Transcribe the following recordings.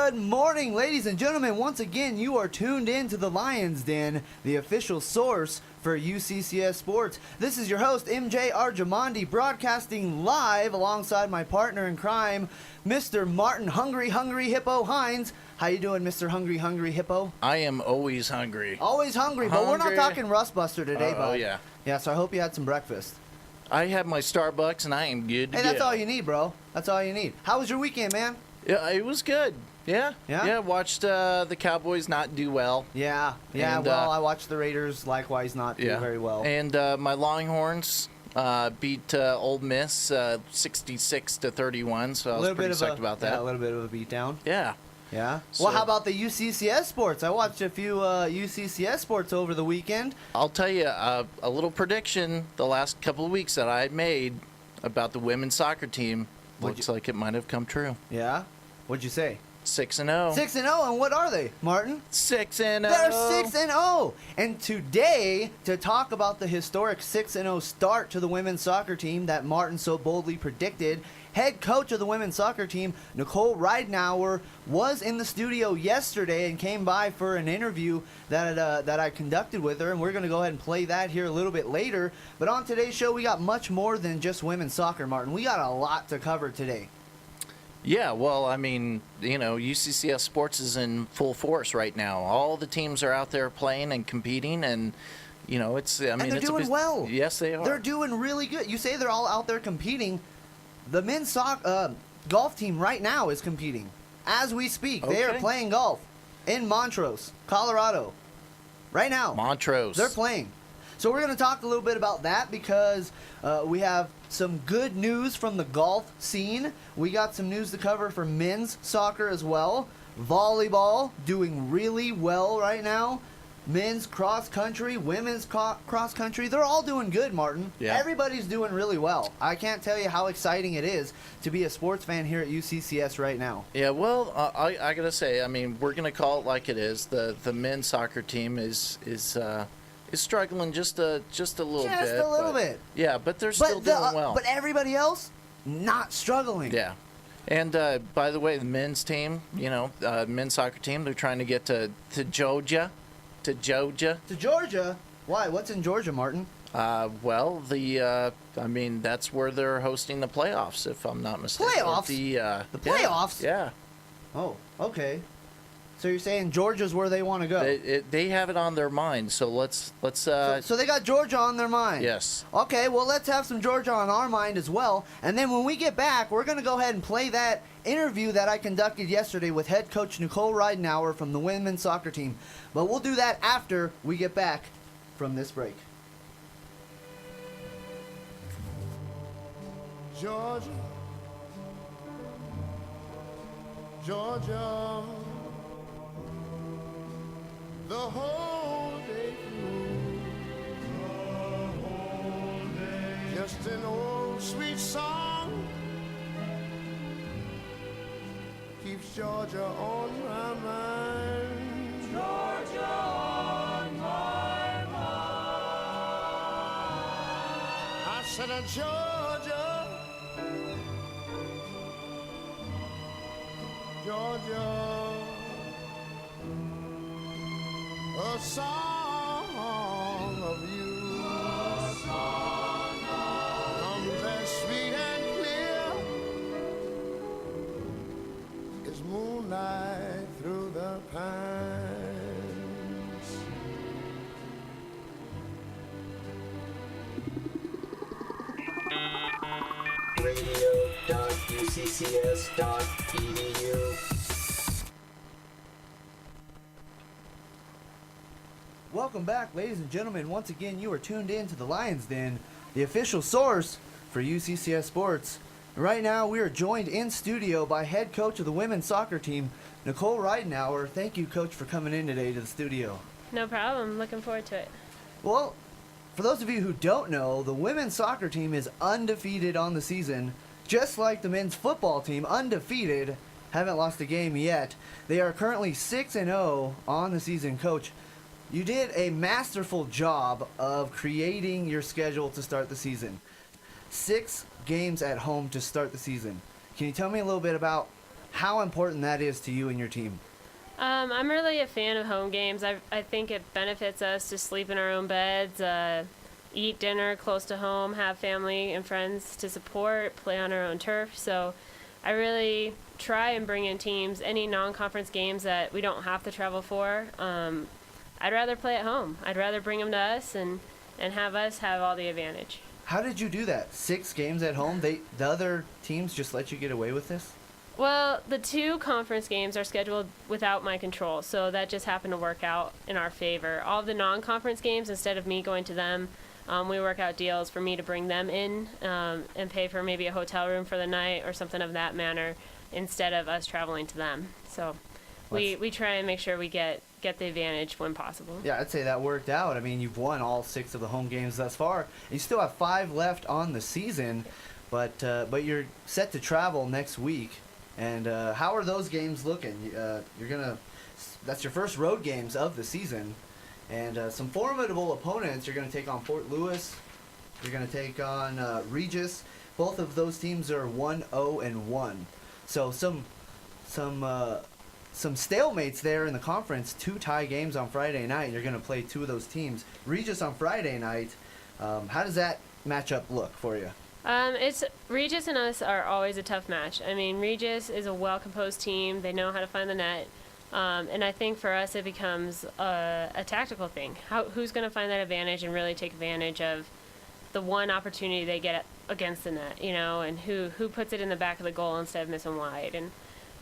Good morning, ladies and gentlemen. Once again, you are tuned in to the Lion's Den, the official source for UCCS Sports. This is your host, MJ Arjamandi, broadcasting live alongside my partner in crime, Mr. Martin Hungry Hippo Hines. How you doing, Mr. Hungry Hippo? I am always hungry. Always hungry, but we're not talking Rust Buster today, bud. Oh, yeah. Yeah, so I hope you had some breakfast. I had my Starbucks, and I am good to Hey, go. that's all you need, bro. That's all you need. How was your weekend, man? Yeah, it was good. Yeah? Yeah? Yeah, watched the Cowboys not do well. Yeah. And, well, I watched the Raiders likewise not do very well. And my Longhorns beat Ole Miss 66-31, so I was pretty psyched about that. Yeah, a little bit of a beatdown. Yeah. Yeah. So, well, how about the UCCS sports? I watched a few UCCS sports over the weekend. I'll tell you a little prediction the last couple of weeks that I had made about the women's soccer team. Looks like it might have come true. Yeah? What'd you say? 6-0. 6-0, and what are they, Martin? 6-0. They're 6-0. And today, to talk about the historic 6-0 start to the women's soccer team that Martin so boldly predicted, head coach of the women's soccer team, Nicole Ryan, was in the studio yesterday and came by for an interview that I conducted with her, and we're going to go ahead and play that here a little bit later. But on today's show, we got much more than just women's soccer, Martin. We got a lot to cover today. Yeah, well, I mean, you know, UCCS Sports is in full force right now. All the teams are out there playing and competing, and, you know, it's, I mean, and they're it's doing well. Yes, they are. They're doing really good. You say they're all out there competing. The men's golf team right now is competing. As we speak, they are playing golf in Montrose, Colorado. Right now. Montrose. They're playing. So we're going to talk a little bit about that because we have some good news from the golf scene. We got some news to cover for men's soccer as well. Volleyball doing really well right now. Men's cross country, women's cross country, they're all doing good, Martin. Yeah. Everybody's doing really well. I can't tell you how exciting it is to be a sports fan here at UCCS right now. Yeah, well, I got to say, I mean, we're going to call it like it is. The men's soccer team is struggling just a little bit. Just a little bit. Yeah, but they're still doing well. But everybody else, not struggling. Yeah. And by the way, the men's team, you know, men's soccer team, they're trying to get to Georgia. To Georgia? Why? What's in Georgia, Martin? Well, I mean, that's where they're hosting the playoffs, if I'm not mistaken. Playoffs? The playoffs? Yeah. Oh, okay. So you're saying Georgia's where they want to go? They have it on their mind, so let's. So they got Georgia on their mind. Yes. Okay, well let's have some Georgia on our mind as well, and then when we get back, we're gonna go ahead and play that interview that I conducted yesterday with head coach Nicole Ryan from the women's soccer team. But we'll do that after we get back from this break. Georgia, Georgia, the whole day through, just an old sweet song keeps Georgia on my mind. Georgia on my mind. I said, Georgia, Georgia, a song of you, comes as sweet and clear as moonlight through the pines. radio.uccs.edu. Welcome back, ladies and gentlemen. Once again, you are tuned in to the Lion's Den, the official source for UCCS Sports. Right now, we are joined in studio by head coach of the women's soccer team, Nicole Ryan. Thank you, Coach, for coming in today to the studio. No problem. Looking forward to it. Well, for those of you who don't know, the women's soccer team is undefeated on the season, just like the men's football team, undefeated, haven't lost a game yet. They are currently 6-0 on the season. Coach, you did a masterful job of creating your schedule to start the season. 6 games at home to start the season. Can you tell me a little bit about how important that is to you and your team. I'm really a fan of home games. I think it benefits us to sleep in our own beds, eat dinner close to home, have family and friends to support, play on our own turf. So I really try and bring in teams, any non-conference games that we don't have to travel for. I'd rather play at home. I'd rather bring them to us and have us have all the advantage. How did you do that? 6 games at home? The other teams just let you get away with this? Well, the 2 conference games are scheduled without my control, so that just happened to work out in our favor. All of the non-conference games, instead of me going to them, we work out deals for me to bring them in and pay for maybe a hotel room for the night or something of that manner instead of us traveling to them. So we try and make sure we get the advantage when possible. Yeah, I'd say that worked out. I mean, you've won all 6 of the home games thus far. You still have 5 left on the season, but you're set to travel next week. And how are those games looking? That's your first road games of the season, and some formidable opponents. You're going to take on Fort Lewis. You're going to take on Regis. Both of those teams are 1-0-1. So some stalemates there in the conference. 2 tie games on Friday night. You're going to play 2 of those teams. Regis on Friday night. How does that matchup look for you? It's Regis and us are always a tough match. I mean, Regis is a well-composed team. They know how to find the net. And I think for us it becomes a tactical thing. Who's going to find that advantage and really take advantage of the one opportunity they get against the net, and who puts it in the back of the goal instead of missing wide. And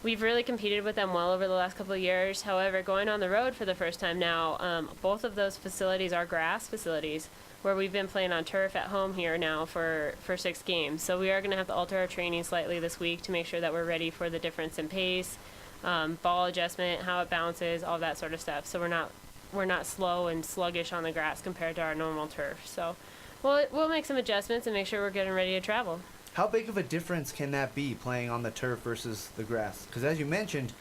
we've really competed with them well over the last couple of years. However, going on the road for the first time now, both of those facilities are grass facilities, where we've been playing on turf at home here now for 6 games. So we are going to have to alter our training slightly this week to make sure that we're ready for the difference in pace, ball adjustment, how it bounces, all that sort of stuff. So we're not slow and sluggish on the grass compared to our normal turf. So we'll make some adjustments and make sure we're getting ready to travel. How big of a difference can that be, playing on the turf versus the grass? Because as you mentioned,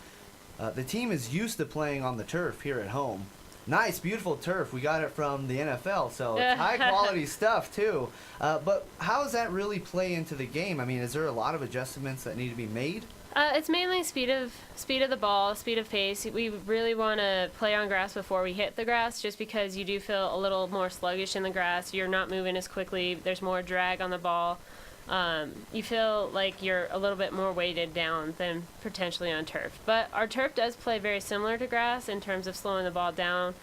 the team is used to playing on the turf here at home. Nice, beautiful turf. We got it from the NFL, so it's high-quality stuff, too. But how does that really play into the game? I mean, is there a lot of adjustments that need to be made? It's mainly speed of the ball, speed of pace. We really want to play on grass before we hit the grass, just because you do feel a little more sluggish in the grass. You're not moving as quickly. There's more drag on the ball. You feel like you're a little bit more weighted down than potentially on turf. But our turf does play very similar to grass in terms of slowing the ball down.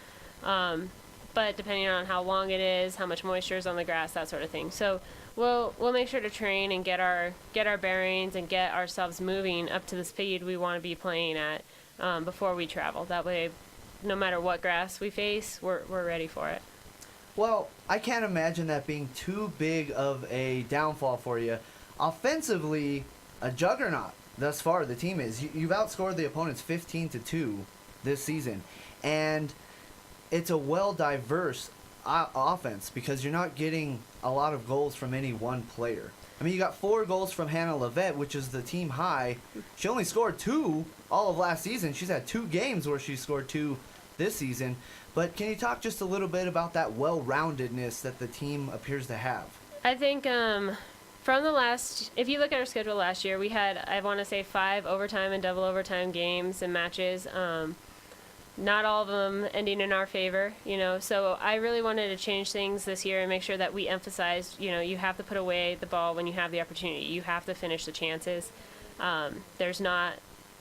But depending on how long it is, how much moisture is on the grass, that sort of thing. So we'll make sure to train and get our bearings and get ourselves moving up to the speed we want to be playing at before we travel. That way, no matter what grass we face, we're ready for it. Well, I can't imagine that being too big of a downfall for you. Offensively, a juggernaut thus far, the team is. You've outscored the opponents 15-2 this season. And it's a well-diverse offense because you're not getting a lot of goals from any one player. I mean, you got 4 goals from Hannah Levette, which is the team high. She only scored 2 all of last season. She's had 2 games where she scored 2 this season. But can you talk just a little bit about that well-roundedness that the team appears to have? I think if you look at our schedule last year, we had, I want to say, 5 overtime and double overtime games and matches. Not all of them ending in our favor, So I really wanted to change things this year and make sure that we emphasized, you have to put away the ball when you have the opportunity. You have to finish the chances. There's not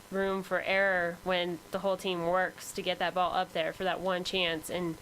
room for error when the whole team works to get that ball up there for that one chance and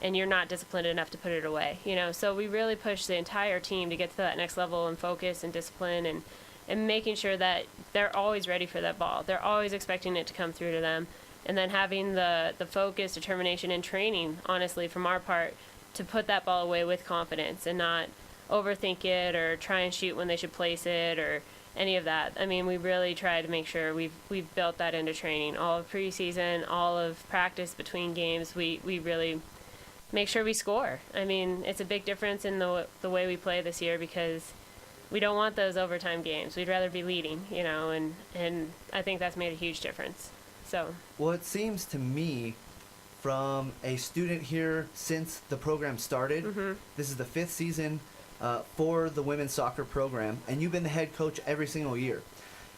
you're not disciplined enough to put it away, So we really pushed the entire team to get to that next level and focus and discipline and making sure that they're always ready for that ball. They're always expecting it to come through to them. And then having the focus, determination, and training, honestly, from our part, to put that ball away with confidence and not overthink it or try and shoot when they should place it or any of that. I mean, we really try to make sure we've built that into training. All of preseason, all of practice between games, we really make sure we score. I mean, it's a big difference in the way we play this year because we don't want those overtime games. We'd rather be leading, and I think that's made a huge difference. So. Well, it seems to me, from a student here since the program started, this is the 5th season for the women's soccer program, and you've been the head coach every single year.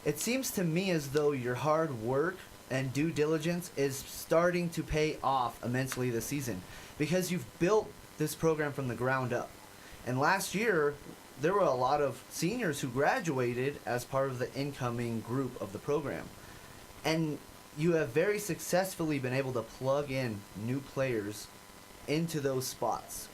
it seems to me as though your hard work and due diligence is starting to pay off immensely this season, because you've built this program from the ground up. And last year, there were a lot of seniors who graduated as part of the incoming group of the program. And you have very successfully been able to plug in new players into those spots.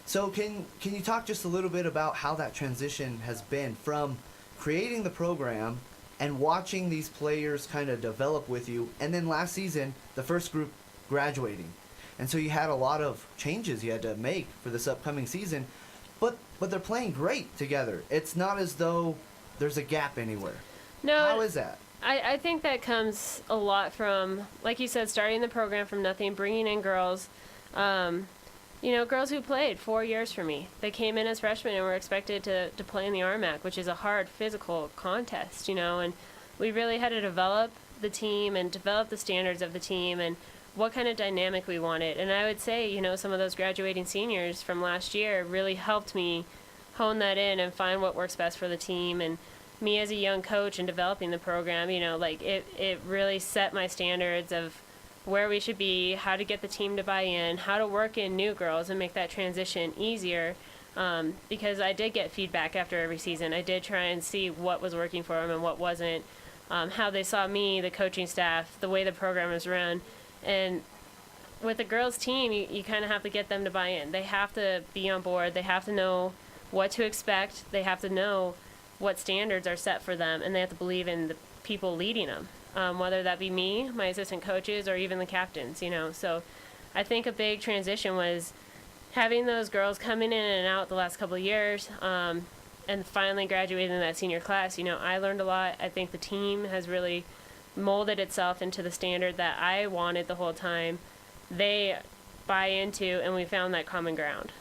So can you talk just a little bit about how that transition has been from creating the program and watching these players kind of develop with you, and then last season, the first group graduating. And so you had a lot of changes you had to make for this upcoming season, but they're playing great together. It's not as though there's a gap anywhere. No. How is that? I think that comes a lot from, like you said, starting the program from nothing, bringing in girls, girls who played 4 years for me. They came in as freshmen and were expected to play in the RMAC, which is a hard physical contest, and we really had to develop the team and develop the standards of the team and what kind of dynamic we wanted. And I would say, some of those graduating seniors from last year really helped me hone that in and find what works best for the team. And me as a young coach and developing the program, it really set my standards of where we should be, how to get the team to buy in, how to work in new girls and make that transition easier. Because I did get feedback after every season. I did try and see what was working for them and what wasn't, how they saw me, the coaching staff, the way the program was run. And with a girls' team, you kind of have to get them to buy in. They have to be on board. They have to know what to expect. They have to know what standards are set for them, and they have to believe in the people leading them, whether that be me, my assistant coaches, or even the captains, So I think a big transition was having those girls coming in and out the last couple of years, and finally graduating in that senior class. I learned a lot. I think the team has really molded itself into the standard that I wanted the whole time. They buy into, and we found that common ground.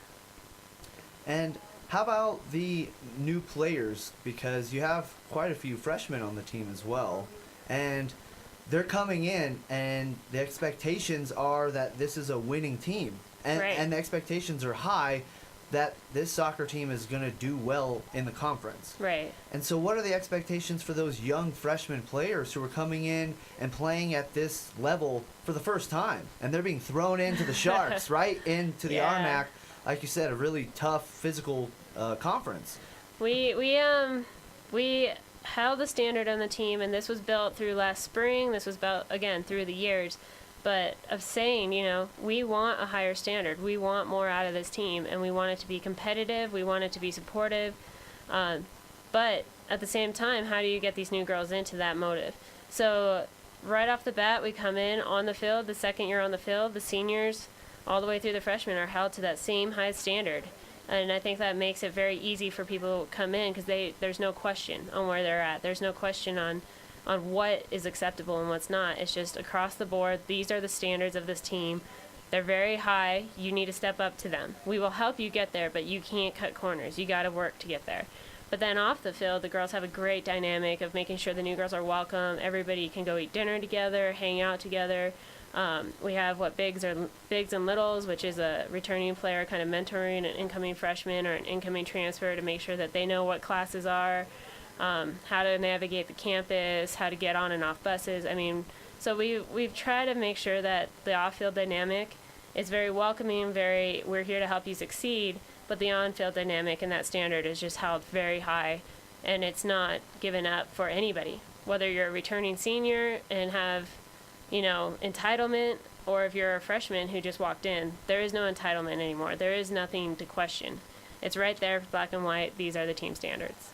And how about the new players? Because you have quite a few freshmen on the team as well, and they're coming in, and the expectations are that this is a winning team, and Right. and the expectations are high that this soccer team is going to do well in the conference. Right. And so what are the expectations for those young freshman players who are coming in and playing at this level for the first time? And they're being thrown into the Sharks, right? Into the Yeah. RMAC, like you said, a really tough physical conference. We held the standard on the team, and this was built through last spring. This was built, again, through the years. But of saying, we want a higher standard. We want more out of this team, and we want it to be competitive. We want it to be supportive. But at the same time, how do you get these new girls into that motive? So right off the bat, we come in on the field, the second year on the field, the seniors all the way through the freshmen are held to that same high standard. And I think that makes it very easy for people to come in because there's no question on where they're at. There's no question on what is acceptable and what's not. It's just across the board, these are the standards of this team. They're very high. You need to step up to them. We will help you get there, but you can't cut corners. You got to work to get there. But then off the field, the girls have a great dynamic of making sure the new girls are welcome. Everybody can go eat dinner together, hang out together. We have Bigs and Littles, which is a returning player kind of mentoring an incoming freshman or an incoming transfer to make sure that they know what classes are, how to navigate the campus, how to get on and off buses. So we've tried to make sure that the off-field dynamic is very welcoming, we're here to help you succeed, but the on-field dynamic and that standard is just held very high, and it's not given up for anybody, whether you're a returning senior and have entitlement, or if you're a freshman who just walked in. There is no entitlement anymore. There is nothing to question. It's right there, black and white. These are the team standards.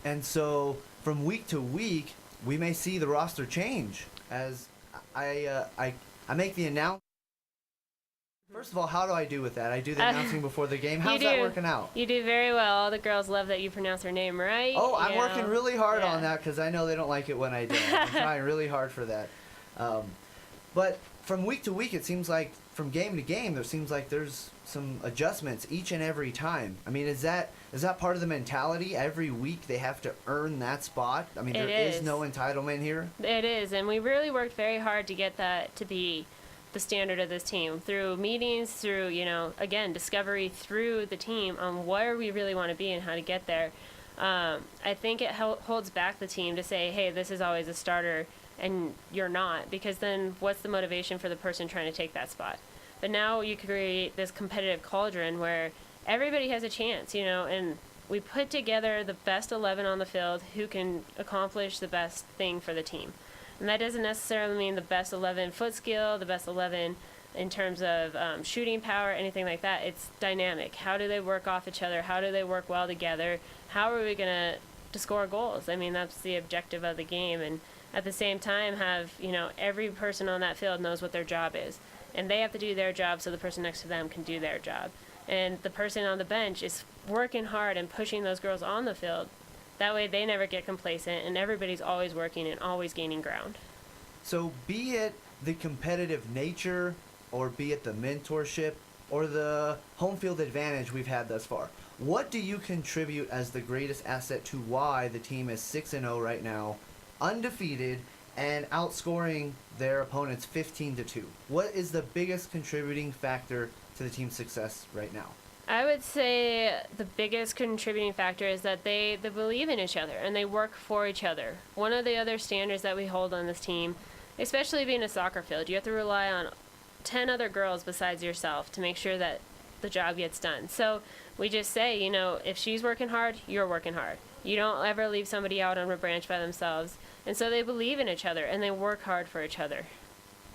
And so from week to week, we may see the roster change as I make the announcement. First of all, how do I do with that? I do the announcing before the game. How's that working out? You do very well. All the girls love that you pronounce her name right. Oh, I'm working really hard on that because I know they don't like it when I do. I'm trying really hard for that. But from week to week, it seems like from game to game, there seems like there's some adjustments each and every time. Is that part of the mentality? Every week they have to earn that spot? There is no entitlement here? It is, and we really worked very hard to get that to be the standard of this team through meetings, through, again, discovery through the team on where we really want to be and how to get there. I think it holds back the team to say, hey, this is always a starter and you're not, because then what's the motivation for the person trying to take that spot? But now you create this competitive cauldron where everybody has a chance, and we put together the best 11 on the field who can accomplish the best thing for the team. And that doesn't necessarily mean the best 11 foot skill, the best 11 in terms of shooting power, anything like that. It's dynamic. How do they work off each other? How do they work well together? How are we going to score goals? I mean, that's the objective of the game. And at the same time have, every person on that field knows what their job is. And they have to do their job so the person next to them can do their job. And the person on the bench is working hard and pushing those girls on the field. That way they never get complacent and everybody's always working and always gaining ground. So be it the competitive nature or be it the mentorship or the home field advantage we've had thus far, what do you contribute as the greatest asset to why the team is 6-0 right now, undefeated, and outscoring their opponents 15-2? What is the biggest contributing factor to the team's success right now? I would say the biggest contributing factor is that they believe in each other and they work for each other. One of the other standards that we hold on this team, especially being a soccer field, you have to rely on 10 other girls besides yourself to make sure that the job gets done. So we just say, if she's working hard, you're working hard. You don't ever leave somebody out on a branch by themselves. And so they believe in each other and they work hard for each other.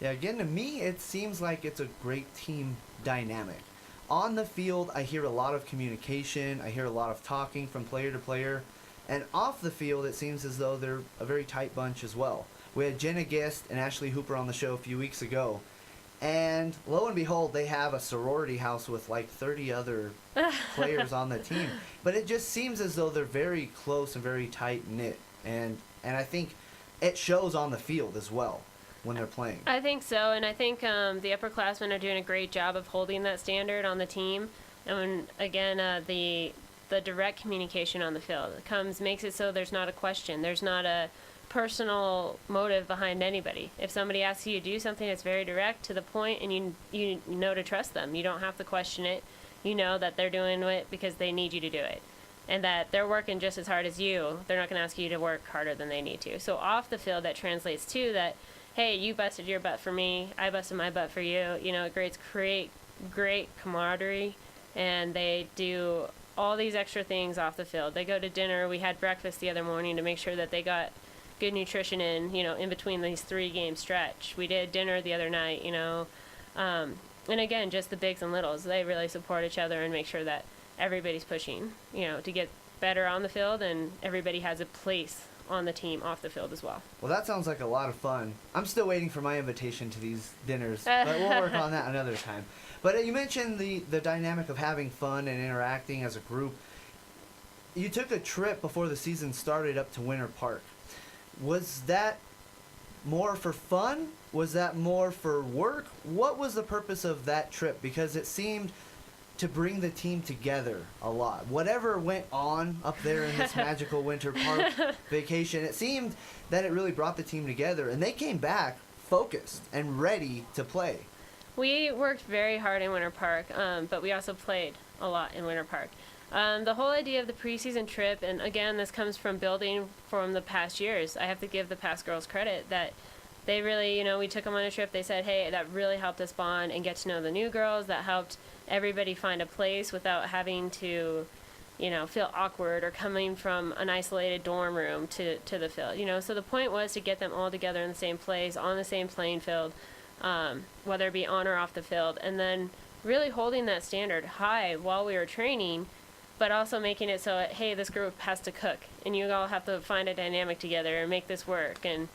Yeah, again, to me, it seems like it's a great team dynamic. On the field, I hear a lot of communication. I hear a lot of talking from player to player. And off the field, it seems as though they're a very tight bunch as well. We had Jenna Gist and Ashley Hooper on the show a few weeks ago. And lo and behold, they have a sorority house with like 30 other players on the team. But it just seems as though they're very close and very tight-knit. And I think it shows on the field as well when they're playing. I think so, and I think the upperclassmen are doing a great job of holding that standard on the team. And again, the direct communication on the field makes it so there's not a question. There's not a personal motive behind anybody. If somebody asks you to do something, it's very direct to the point, and you know to trust them. You don't have to question it. You know that they're doing it because they need you to do it, and that they're working just as hard as you. They're not going to ask you to work harder than they need to. So off the field, that translates to that, hey, you busted your butt for me, I busted my butt for you. It create great camaraderie, and they do all these extra things off the field. They go to dinner. We had breakfast the other morning to make sure that they got good nutrition in between these 3-game stretch. We did dinner the other night, and again, just the bigs and littles. They really support each other and make sure that everybody's pushing, to get better on the field, and everybody has a place on the team off the field as well. Well, that sounds like a lot of fun. I'm still waiting for my invitation to these dinners, but we'll work on that another time. But you mentioned the dynamic of having fun and interacting as a group. You took a trip before the season started up to Winter Park. Was that more for fun? Was that more for work? What was the purpose of that trip? Because it seemed to bring the team together a lot. Whatever went on up there in this magical Winter Park vacation, it seemed that it really brought the team together, and they came back focused and ready to play. We worked very hard in Winter Park, but we also played a lot in Winter Park. The whole idea of the preseason trip, and again, this comes from building from the past years. I have to give the past girls credit that they really, we took them on a trip. They said, hey, that really helped us bond and get to know the new girls. That helped everybody find a place without having to, feel awkward or coming from an isolated dorm room to the field. So the point was to get them all together in the same place, on the same playing field, whether it be on or off the field, and then really holding that standard high while we were training, but also making it so, hey, this group has to cook, and you all have to find a dynamic together and make this work. And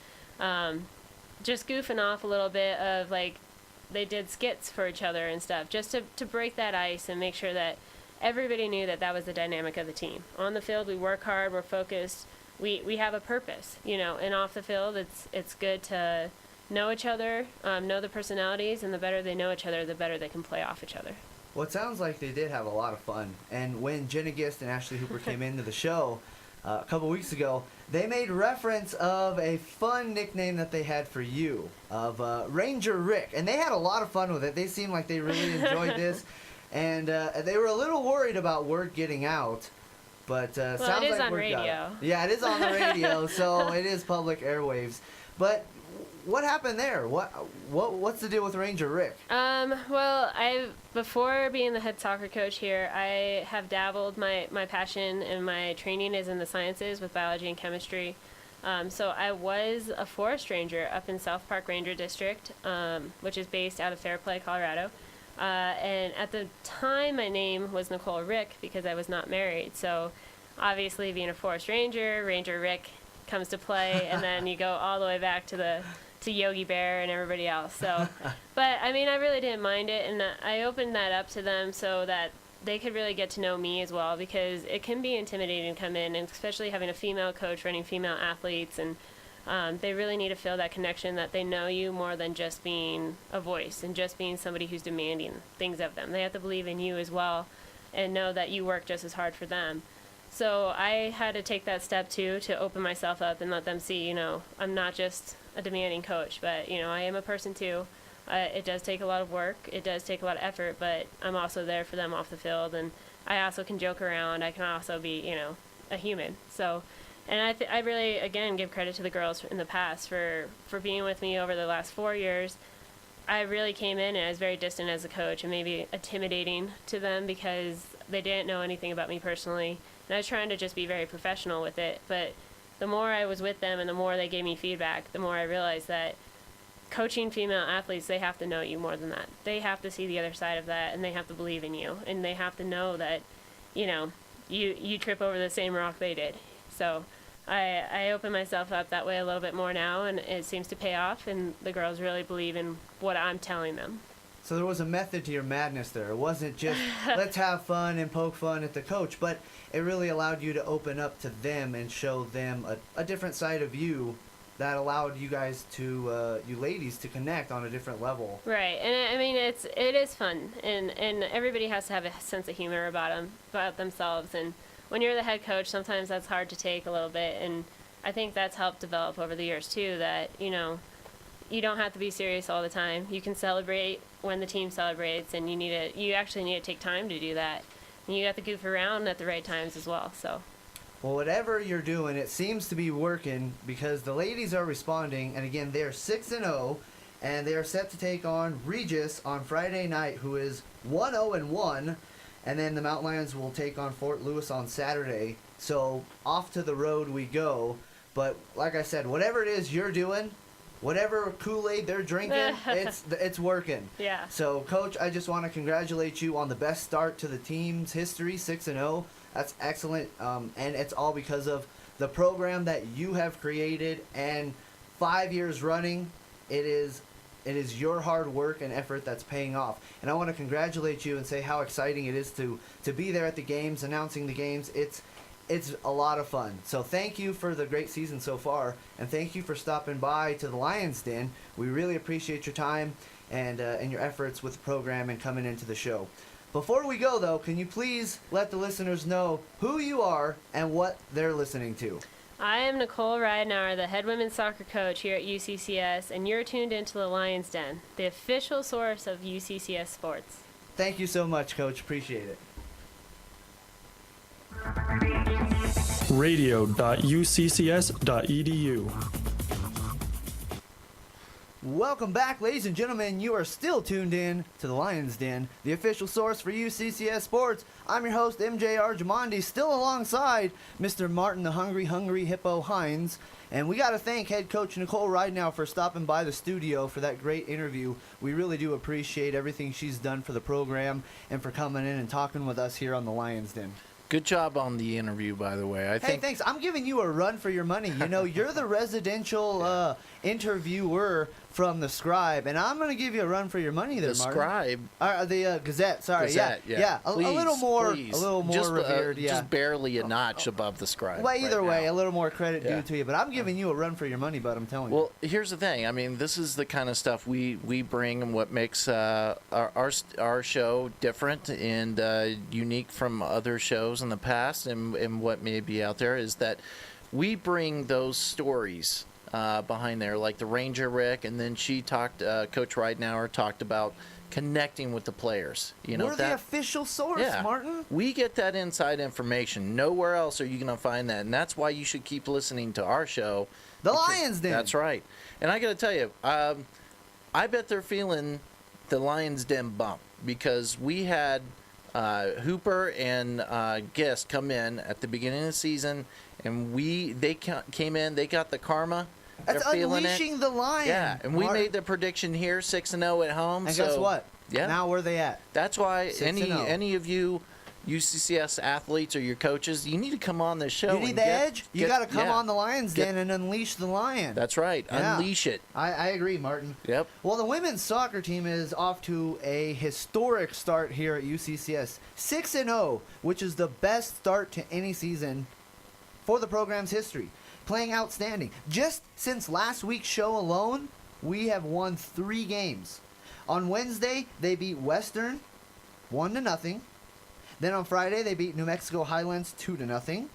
just goofing off a little bit of, they did skits for each other and stuff, just to break that ice and make sure that everybody knew that was the dynamic of the team. On the field, we work hard, we're focused, we have a purpose, and off the field, it's good to know each other, know the personalities, and the better they know each other, the better they can play off each other. Well, it sounds like they did have a lot of fun. And when Jenna Gist and Ashley Hooper came into the show a couple weeks ago, they made reference of a fun nickname that they had for you, of Ranger Rick. And they had a lot of fun with it. They seemed like they really enjoyed this. And they were a little worried about word getting out. But sounds it is like on we're radio. Yeah, it is on the radio, so it is public airwaves. But what happened there? What's the deal with Ranger Rick? Well, before being the head soccer coach here, I have dabbled. My passion and my training is in the sciences with biology and chemistry. So I was a forest ranger up in South Park Ranger District, which is based out of Fairplay, Colorado. And at the time, my name was Nicole Rick because I was not married. So obviously, being a forest ranger, Ranger Rick comes to play, and then you go all the way back to Yogi Bear and everybody else. So, but I mean, I really didn't mind it, and I opened that up to them so that they could really get to know me as well, because it can be intimidating to come in, and especially having a female coach running female athletes, and they really need to feel that connection, that they know you more than just being a voice and just being somebody who's demanding things of them. They have to believe in you as well and know that you work just as hard for them. So I had to take that step too, to open myself up and let them see, I'm not just a demanding coach, but I am a person too. It does take a lot of work, it does take a lot of effort, but I'm also there for them off the field, and I also can joke around. I can also be a human. So, and I really, again, give credit to the girls in the past for being with me over the last 4 years. I really came in and I was very distant as a coach, and maybe intimidating to them because they didn't know anything about me personally, and I was trying to just be very professional with it. But the more I was with them and the more they gave me feedback, the more I realized that coaching female athletes, they have to know you more than that. They have to see the other side of that, and they have to believe in you, and they have to know that you trip over the same rock they did. So I open myself up that way a little bit more now, and it seems to pay off, and the girls really believe in what I'm telling them. So there was a method to your madness there. It wasn't just let's have fun and poke fun at the coach, but it really allowed you to open up to them and show them a different side of you that allowed you guys to, you ladies, to connect on a different level. Right, and I mean, it is fun, and everybody has to have a sense of humor about themselves, and when you're the head coach, sometimes that's hard to take a little bit, and I think that's helped develop over the years too, that, you don't have to be serious all the time. You can celebrate when the team celebrates, and you actually need to take time to do that, and you have to goof around at the right times as well, so. Well, whatever you're doing, it seems to be working, because the ladies are responding, and again, they're 6-0, and they are set to take on Regis on Friday night, who is 1-0-1, and then the Mountain Lions will take on Fort Lewis on Saturday. So off to the road we go. But like I said, whatever it is you're doing, whatever Kool-Aid they're drinking, it's working. Yeah. So, Coach, I just want to congratulate you on the best start to the team's history, 6-0. That's excellent, and it's all because of the program that you have created, and 5 years running, it is your hard work and effort that's paying off. And I want to congratulate you and say how exciting it is to be there at the games, announcing the games. It's a lot of fun. So thank you for the great season so far, and thank you for stopping by to the Lions Den. We really appreciate your time and your efforts with the program and coming into the show. Before we go, though, can you please let the listeners know who you are and what they're listening to? I am Nicole Ryan, the head women's soccer coach here at UCCS, and you're tuned into the Lions Den, the official source of UCCS sports. Thank you so much, Coach. Appreciate it. radio.uccs.edu. Welcome back, ladies and gentlemen. You are still tuned in to the Lions Den, the official source for UCCS sports. I'm your host, MJR Jamandi, still alongside Mr. Martin the Hungry Hippo Hines. And we got to thank head coach Nicole Ryan for stopping by the studio for that great interview. We really do appreciate everything she's done for the program and for coming in and talking with us here on the Lions Den. Good job on the interview, by the way. Hey, thanks. I'm giving you a run for your money. You're the residential interviewer from the Scribe, and I'm going to give you a run for your money there, the Martin. Scribe? The Gazette, sorry. Gazette, yeah. A Please, little more just, revered, just barely a notch above the Scribe. Well, either way, now. A little more credit due to you, but I'm giving you a run for your money, bud, I'm telling you. Well, here's the thing. I mean, this is the kind of stuff we bring, and what makes our show different and unique from other shows in the past, and what may be out there is that we bring those stories behind there, like the Ranger Rick, and then she talked. Coach Ridenauer talked about connecting with the players. We're the official source, Martin. We get that inside information. Nowhere else are you going to find that, and that's why you should keep listening to our show. The Lions Den. That's right. And I got to tell you, I bet they're feeling the Lions Den bump because we had Hooper and Guest come in at the beginning of the season, and they came in. They got the karma. That's They're feeling unleashing it. the Lions. Yeah, and we made the prediction here, 6-0 at home. And so, guess what? Yeah. Now where they at? That's why 6-0. any of you UCCS athletes or your coaches, you need to come on this show. You need the edge? You got to come on the Lions Den and unleash the Lion. That's right. Yeah. Unleash it. I agree, Martin. Yep. Well, the women's soccer team is off to a historic start here at UCCS. 6-0, which is the best start to any season for the program's history. Playing outstanding. Just since last week's show alone, we have won 3 games. On Wednesday, they beat Western 1-0. Then on Friday, they beat New Mexico Highlands 2-0.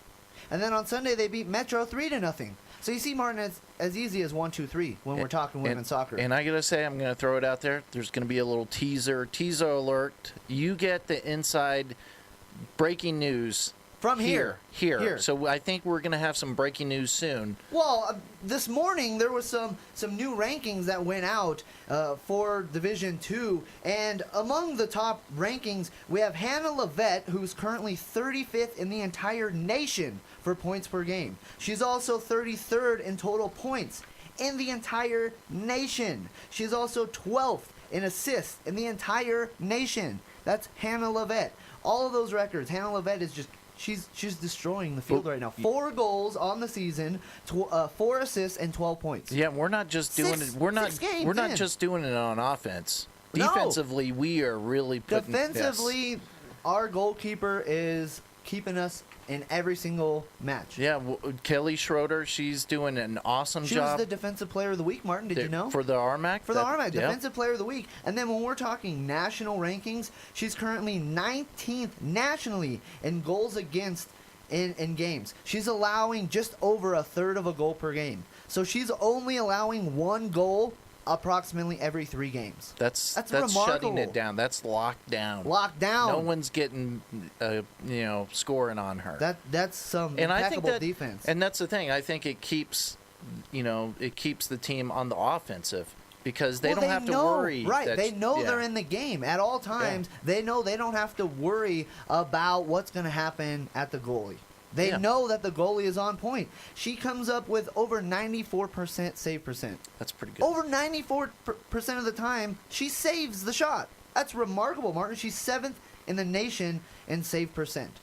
And then on Sunday, they beat Metro 3-0. So you see, Martin, it's as easy as 1, 2, 3 when we're talking women's soccer. And I got to say, I'm going to throw it out there. There's going to be a little teaser alert. You get the inside breaking news from here. So I think we're going to have some breaking news soon. Well, this morning there was some new rankings that went out for Division II, and among the top rankings we have Hannah Levette, who's currently 35th in the entire nation for points per game. She's also 33rd in total points in the entire nation. She's also 12th in assists in the entire nation. That's Hannah Levette. All of those records, Hannah Levette is just She's destroying the field right now. 4 goals on the season, 4 assists and 12 points. Yeah, we're not just doing it. We're not just doing it on offense. No. Defensively, we are really putting. Defensively, our goalkeeper is keeping us in every single match. Yeah, Kelly Schroeder, she's doing an awesome She job. was the defensive player of the week, Martin. Did you know? For the RMAC? For the RMAC, defensive player of the week. And then when we're talking national rankings, she's currently 19th nationally in goals against in games. She's allowing just over a third of a goal per game. So she's only allowing 1 goal approximately every 3 games. That's remarkable. Shutting it down. That's locked down. Locked down. No one's getting scoring on her. That's some impeccable defense. And that's the thing. I think it keeps the team on the offensive because they don't have to worry. Right. They know they're in the game at all times. Yeah. They know they don't have to worry about what's going to happen at the goalie. They know that the goalie is on point. She comes up with over 94% save percent. That's pretty good. Over 94% of the time, she saves the shot. That's remarkable, Martin. She's 7th in the nation in save percent.